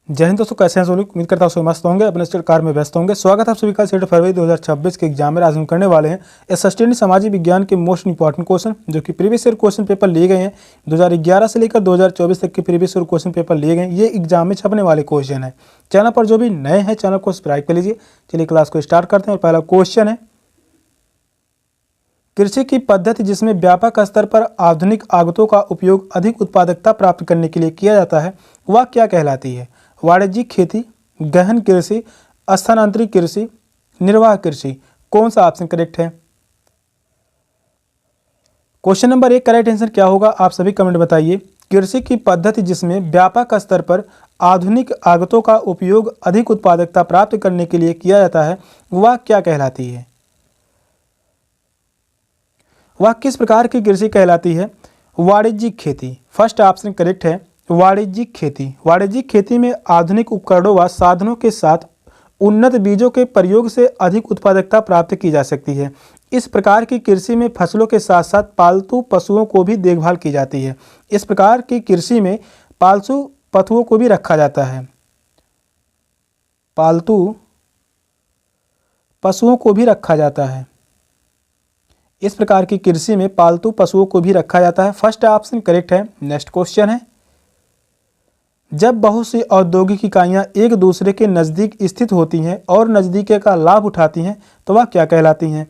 जय हिंद दोस्तों, कैसे हैं सब लोग। उम्मीद करता हूँ सब मस्त होंगे, अपने स्टडी कार में व्यस्त होंगे। स्वागत है आप सभी का 7 फरवरी 2026 के एग्जाम में। आज हम करने वाले हैं सस्टेन सामाजिक विज्ञान के मोस्ट इंपॉर्टेंट क्वेश्चन जो कि प्रीवियस ईयर क्वेश्चन पेपर लिए गए हैं। 2011 से लेकर 2024 तक के प्रीवियस ईयर क्वेश्चन पेपर लिए गए हैं। ये एग्जाम में छपने वाले क्वेश्चन है। चैनल पर जो भी नए हैं चैनल को सब्सक्राइब कर लीजिए। चलिए क्लास को स्टार्ट करते हैं। और पहला क्वेश्चन है, कृषि की पद्धति जिसमें व्यापक स्तर पर आधुनिक आगतों का उपयोग अधिक उत्पादकता प्राप्त करने के लिए किया जाता है वह क्या कहलाती है। वाणिज्यिक खेती, गहन कृषि, स्थानांतरित कृषि, निर्वाह कृषि। कौन सा ऑप्शन करेक्ट है। क्वेश्चन नंबर 1 करेक्ट आंसर क्या होगा आप सभी कमेंट बताइए। कृषि की पद्धति जिसमें व्यापक स्तर पर आधुनिक आगतों का उपयोग अधिक उत्पादकता प्राप्त करने के लिए किया जाता है वह क्या कहलाती है। वह किस प्रकार की कृषि कहलाती है। वाणिज्यिक खेती। फर्स्ट ऑप्शन करेक्ट है, वाणिज्यिक खेती। वाणिज्यिक खेती में आधुनिक उपकरणों व साधनों के साथ उन्नत बीजों के प्रयोग से अधिक उत्पादकता प्राप्त की जा सकती है। इस प्रकार की कृषि में फसलों के साथ साथ पालतू पशुओं को भी देखभाल की जाती है। इस प्रकार की कृषि में पालतू पशुओं को भी रखा जाता है। पालतू पशुओं को भी रखा जाता है। इस प्रकार की कृषि में पालतू पशुओं को भी रखा जाता है। फर्स्ट ऑप्शन करेक्ट है। नेक्स्ट क्वेश्चन है, जब बहुत सी औद्योगिक इकाइयां एक दूसरे के नज़दीक स्थित होती हैं और नज़दीकी का लाभ उठाती हैं तो वह क्या कहलाती हैं।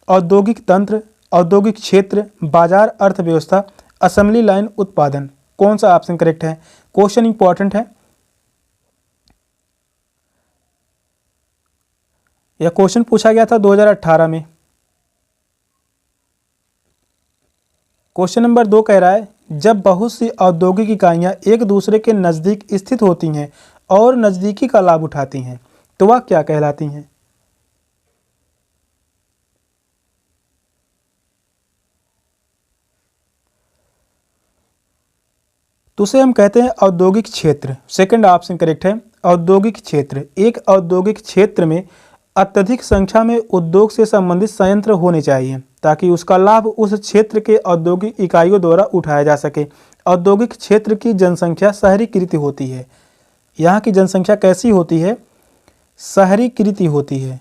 औद्योगिक तंत्र, औद्योगिक क्षेत्र, बाजार अर्थव्यवस्था, असेंबली लाइन उत्पादन। कौन सा ऑप्शन करेक्ट है। क्वेश्चन इंपॉर्टेंट है। यह क्वेश्चन पूछा गया था 2018 में। क्वेश्चन नंबर 2 कह रहा है, जब बहुत सी औद्योगिक इकाइयां एक दूसरे के नज़दीक स्थित होती हैं और नज़दीकी का लाभ उठाती हैं तो वह क्या कहलाती हैं। तो उसे हम कहते हैं औद्योगिक क्षेत्र। सेकंड ऑप्शन करेक्ट है, औद्योगिक क्षेत्र। एक औद्योगिक क्षेत्र में अत्यधिक संख्या में उद्योग से संबंधित संयंत्र होने चाहिए ताकि उसका लाभ उस क्षेत्र के औद्योगिक इकाइयों द्वारा उठाया जा सके। औद्योगिक क्षेत्र की जनसंख्या शहरीकृत होती है। यहाँ की जनसंख्या कैसी होती है, शहरीकृत होती है।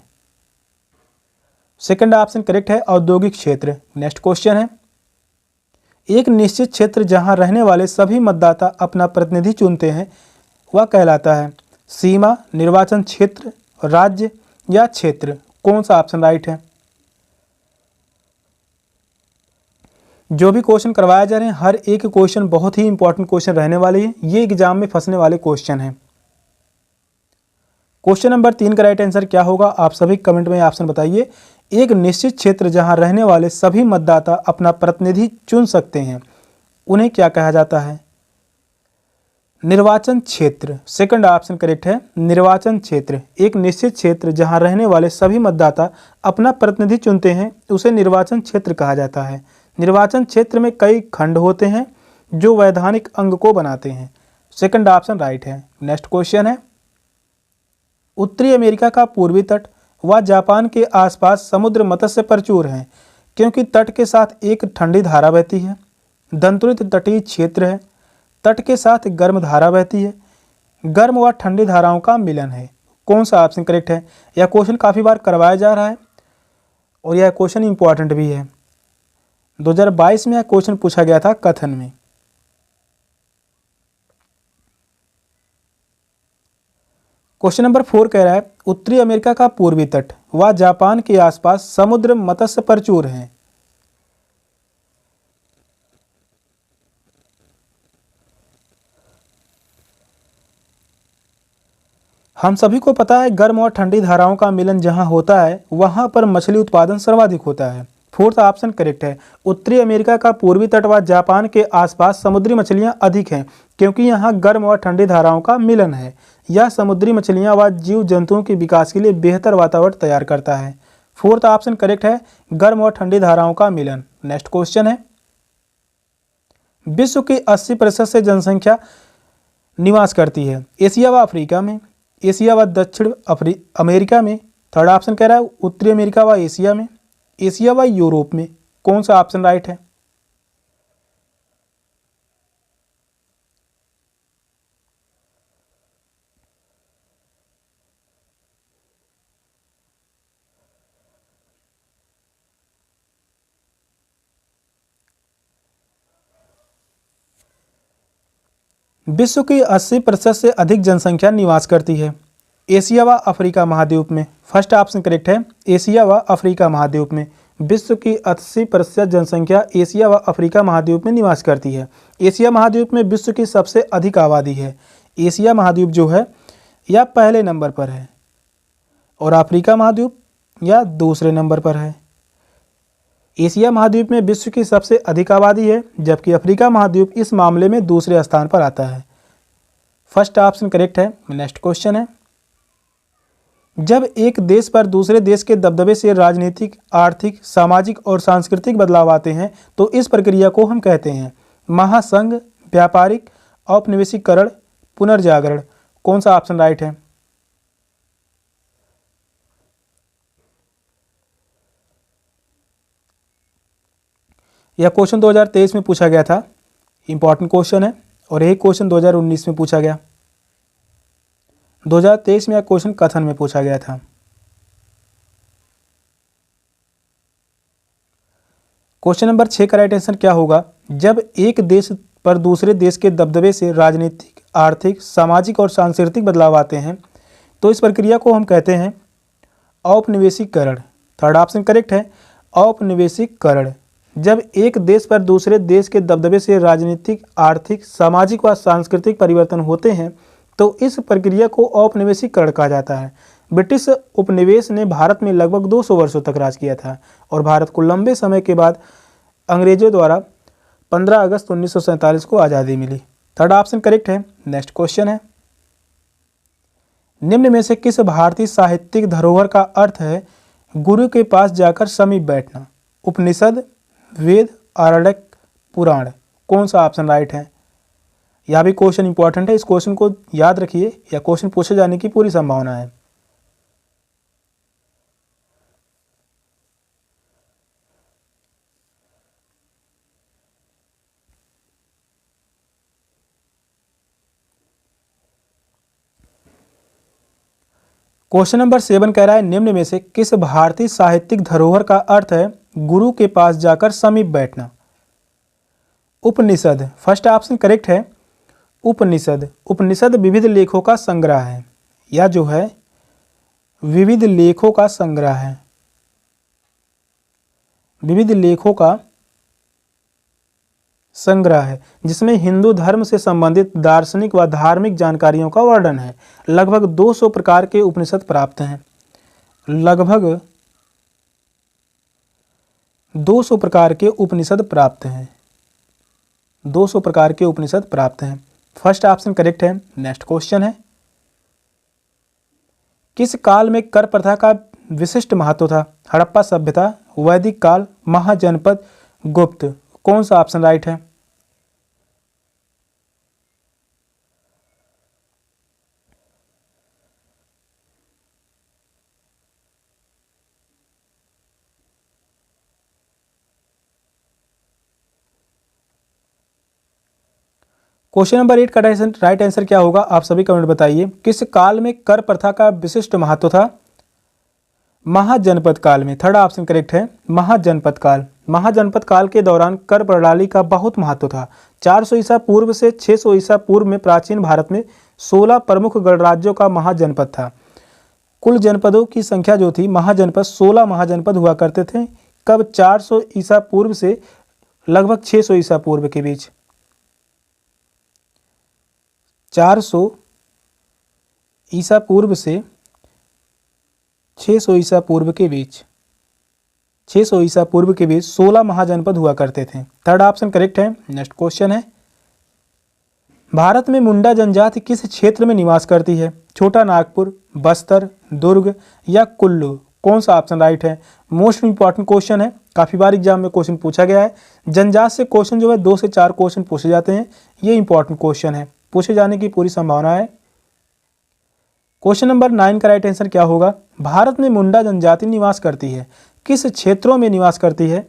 सेकंड ऑप्शन करेक्ट है, औद्योगिक क्षेत्र। नेक्स्ट क्वेश्चन है, एक निश्चित क्षेत्र जहां रहने वाले सभी मतदाता अपना प्रतिनिधि चुनते हैं वह कहलाता है सीमा, निर्वाचन क्षेत्र, राज्य या क्षेत्र। कौन सा ऑप्शन राइट है। जो भी क्वेश्चन करवाया जा रहे हैं हर एक क्वेश्चन बहुत ही इंपॉर्टेंट क्वेश्चन रहने वाले हैं। ये एग्जाम में फंसने वाले क्वेश्चन हैं। क्वेश्चन नंबर 3 का राइट आंसर क्या होगा आप सभी कमेंट में ऑप्शन बताइए। एक निश्चित क्षेत्र जहां रहने वाले सभी मतदाता अपना प्रतिनिधि चुन सकते हैं उन्हें क्या कहा जाता है। निर्वाचन क्षेत्र। सेकंड ऑप्शन करेक्ट है, निर्वाचन क्षेत्र। एक निश्चित क्षेत्र जहां रहने वाले सभी मतदाता अपना प्रतिनिधि चुनते हैं उसे निर्वाचन क्षेत्र कहा जाता है। निर्वाचन क्षेत्र में कई खंड होते हैं जो वैधानिक अंग को बनाते हैं। सेकंड ऑप्शन राइट है। नेक्स्ट क्वेश्चन है, उत्तरी अमेरिका का पूर्वी तट व जापान के आसपास समुद्र मत्स्य प्रचुर हैं क्योंकि तट के साथ एक ठंडी धारा बहती है। दंतुरित तटीय क्षेत्र है। तट के साथ गर्म धारा बहती है। गर्म व ठंडी धाराओं का मिलन है। कौन सा ऑप्शन करेक्ट है। यह क्वेश्चन काफ़ी बार करवाया जा रहा है और यह क्वेश्चन इंपॉर्टेंट भी है। 2022 में यह क्वेश्चन पूछा गया था कथन में। क्वेश्चन नंबर 4 कह रहा है, उत्तरी अमेरिका का पूर्वी तट व जापान के आसपास समुद्र मत्स्य प्रचुर हैं। हम सभी को पता है गर्म और ठंडी धाराओं का मिलन जहां होता है वहां पर मछली उत्पादन सर्वाधिक होता है। फोर्थ ऑप्शन करेक्ट है, उत्तरी अमेरिका का पूर्वी तट व जापान के आसपास समुद्री मछलियां अधिक हैं क्योंकि यहां गर्म और ठंडी धाराओं का मिलन है। यह समुद्री मछलियां व जीव जंतुओं के विकास के लिए बेहतर वातावरण तैयार करता है। फोर्थ ऑप्शन करेक्ट है, गर्म और ठंडी धाराओं का मिलन। नेक्स्ट क्वेश्चन है, विश्व की 80% से जनसंख्या निवास करती है एशिया व अफ्रीका में, एशिया व दक्षिण अमेरिका में। थर्ड ऑप्शन कह रहा है उत्तरी अमेरिका व एशिया में, एशिया व यूरोप में। कौन सा ऑप्शन राइट है। विश्व की 80% से अधिक जनसंख्या निवास करती है एशिया व अफ्रीका महाद्वीप में। फर्स्ट ऑप्शन करेक्ट है, एशिया व अफ्रीका महाद्वीप में। विश्व की 80% जनसंख्या एशिया व अफ्रीका महाद्वीप में निवास करती है। एशिया महाद्वीप में विश्व की सबसे अधिक आबादी है। एशिया महाद्वीप जो है या पहले नंबर पर है और अफ्रीका महाद्वीप या दूसरे नंबर पर है। एशिया महाद्वीप में विश्व की सबसे अधिक आबादी है, जबकि अफ्रीका महाद्वीप इस मामले में दूसरे स्थान पर आता है। फर्स्ट ऑप्शन करेक्ट है। नेक्स्ट क्वेश्चन है, जब एक देश पर दूसरे देश के दबदबे से राजनीतिक, आर्थिक, सामाजिक और सांस्कृतिक बदलाव आते हैं तो इस प्रक्रिया को हम कहते हैं महासंघ, व्यापारिक, औपनिवेशिकरण, पुनर्जागरण। कौन सा ऑप्शन राइट है? यह क्वेश्चन 2023 में पूछा गया था, इंपॉर्टेंट क्वेश्चन है, और यही क्वेश्चन 2019 में पूछा गया। 2023 में यह क्वेश्चन कथन में पूछा गया था। क्वेश्चन नंबर 6 का राइट आंसर क्या होगा? जब एक देश पर दूसरे देश के दबदबे से राजनीतिक, आर्थिक, सामाजिक और सांस्कृतिक बदलाव आते हैं तो इस प्रक्रिया को हम कहते हैं औपनिवेशिकरण। थर्ड ऑप्शन करेक्ट है, औपनिवेशिकरण। जब एक देश पर दूसरे देश के दबदबे से राजनीतिक, आर्थिक, सामाजिक व सांस्कृतिक परिवर्तन होते हैं तो इस प्रक्रिया को औपनिवेशिकरण कहा जाता है। ब्रिटिश उपनिवेश ने भारत में लगभग 200 वर्षों तक राज किया था और भारत को लंबे समय के बाद अंग्रेजों द्वारा 15 अगस्त 1947 को आज़ादी मिली। थर्ड ऑप्शन करेक्ट है। नेक्स्ट क्वेश्चन है, निम्न में से किस भारतीय साहित्यिक धरोहर का अर्थ है गुरु के पास जाकर समीप बैठना? उपनिषद, वेद, आरण्यक, पुराण। कौन सा ऑप्शन राइट है? यह भी क्वेश्चन इंपॉर्टेंट है, इस क्वेश्चन को याद रखिए, या क्वेश्चन पूछे जाने की पूरी संभावना है। क्वेश्चन नंबर 7 कह रहा है, निम्न में से किस भारतीय साहित्यिक धरोहर का अर्थ है गुरु के पास जाकर समीप बैठना? उपनिषद। फर्स्ट ऑप्शन करेक्ट है, उपनिषद। उपनिषद विविध लेखों का संग्रह है, या जो है विविध लेखों का संग्रह है, विविध लेखों का संग्रह है, जिसमें हिंदू धर्म से संबंधित दार्शनिक व धार्मिक जानकारियों का वर्णन है। लगभग 200 प्रकार के उपनिषद प्राप्त हैं। लगभग 200 प्रकार के उपनिषद प्राप्त हैं। 200 प्रकार के उपनिषद प्राप्त हैं। फर्स्ट ऑप्शन करेक्ट है। नेक्स्ट क्वेश्चन है, किस काल में कर प्रथा का विशिष्ट महत्व था? हड़प्पा सभ्यता, वैदिक काल, महाजनपद, गुप्त। कौन सा ऑप्शन राइट है? क्वेश्चन नंबर 8 का राइट आंसर क्या होगा? आप सभी कमेंट बताइए। किस काल में कर प्रथा का विशिष्ट महत्व था? महाजनपद काल में। थर्ड ऑप्शन करेक्ट है, महाजनपद काल। महाजनपद काल के दौरान कर प्रणाली का बहुत महत्व था। 400 ईसा पूर्व से 600 ईसा पूर्व में प्राचीन भारत में 16 प्रमुख गणराज्यों का महाजनपद था। कुल जनपदों की संख्या जो थी महाजनपद, 16 महाजनपद हुआ करते थे। कब? 400 ईसा पूर्व से लगभग 600 ईसा पूर्व के बीच। 400 ईसा पूर्व से 600 ईसा पूर्व के बीच, 600 ईसा पूर्व के बीच 16 महाजनपद हुआ करते थे। थर्ड ऑप्शन करेक्ट है। नेक्स्ट क्वेश्चन है, भारत में मुंडा जनजाति किस क्षेत्र में निवास करती है? छोटा नागपुर, बस्तर, दुर्ग या कुल्लू। कौन सा ऑप्शन राइट है? मोस्ट इंपॉर्टेंट क्वेश्चन है, काफ़ी बार एग्जाम में क्वेश्चन पूछा गया है। जनजाति से क्वेश्चन जो है 2 से 4 क्वेश्चन पूछे जाते हैं, ये इंपॉर्टेंट क्वेश्चन है, पूछे जाने की पूरी संभावना है। क्वेश्चन नंबर 9 का राइट आंसर क्या होगा? भारत में मुंडा जनजाति निवास करती है, किस क्षेत्रों में निवास करती है?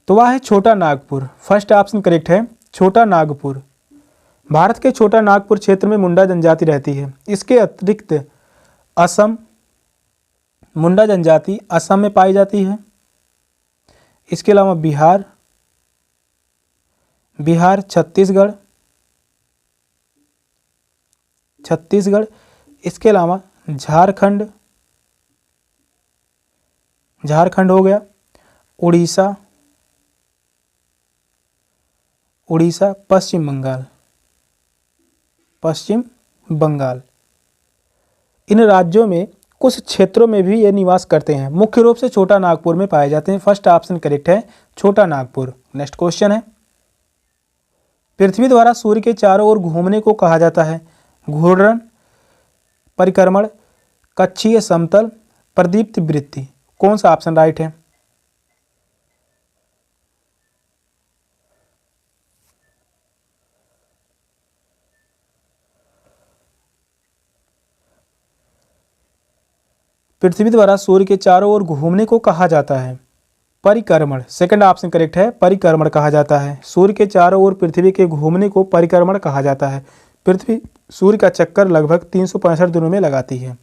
तो वह है छोटा नागपुर। फर्स्ट ऑप्शन करेक्ट है, छोटा नागपुर। भारत के छोटा नागपुर क्षेत्र में मुंडा जनजाति रहती है। इसके अतिरिक्त असम, मुंडा जनजाति असम में पाई जाती है। इसके अलावा बिहार, बिहार, छत्तीसगढ़, छत्तीसगढ़, इसके अलावा झारखंड, झारखंड हो गया, उड़ीसा, उड़ीसा, पश्चिम बंगाल, पश्चिम बंगाल। इन राज्यों में कुछ क्षेत्रों में भी ये निवास करते हैं। मुख्य रूप से छोटा नागपुर में पाए जाते हैं। फर्स्ट ऑप्शन करेक्ट है, छोटा नागपुर। नेक्स्ट क्वेश्चन है, पृथ्वी द्वारा सूर्य के चारों ओर घूमने को कहा जाता है? घूर्णन, परिक्रमण, कक्षीय समतल, प्रदीप्त वृत्ति। कौन सा ऑप्शन राइट है? पृथ्वी द्वारा सूर्य के चारों ओर घूमने को कहा जाता है परिक्रमण। सेकंड ऑप्शन करेक्ट है, परिक्रमण कहा जाता है। सूर्य के चारों ओर पृथ्वी के घूमने को परिक्रमण कहा जाता है। पृथ्वी सूर्य का चक्कर लगभग 365 दिनों में लगाती है।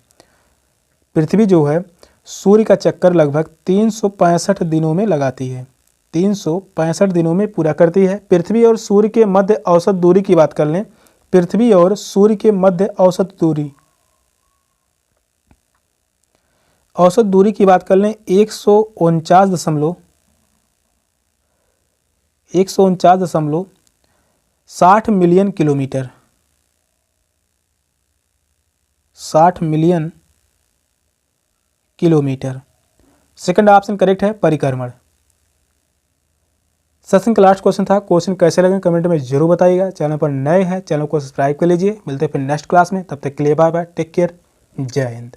पृथ्वी जो है सूर्य का चक्कर लगभग 365 दिनों में लगाती है, 365 दिनों में पूरा करती है। पृथ्वी और सूर्य के मध्य औसत दूरी की बात कर लें, पृथ्वी और सूर्य के मध्य औसत दूरी, औसत दूरी की बात कर लें 149.60 million kilometre, 60 million kilometre. Second option correct है, परिक्रमण। सेशन का लास्ट क्वेश्चन था। क्वेश्चन कैसे लगे कमेंट में जरूर बताइएगा। चैनल पर नए हैं, चैनल को सब्सक्राइब कर लीजिए। मिलते हैं फिर नेक्स्ट क्लास में, तब तक के लिए बाय बाय, टेक केयर, जय हिंद।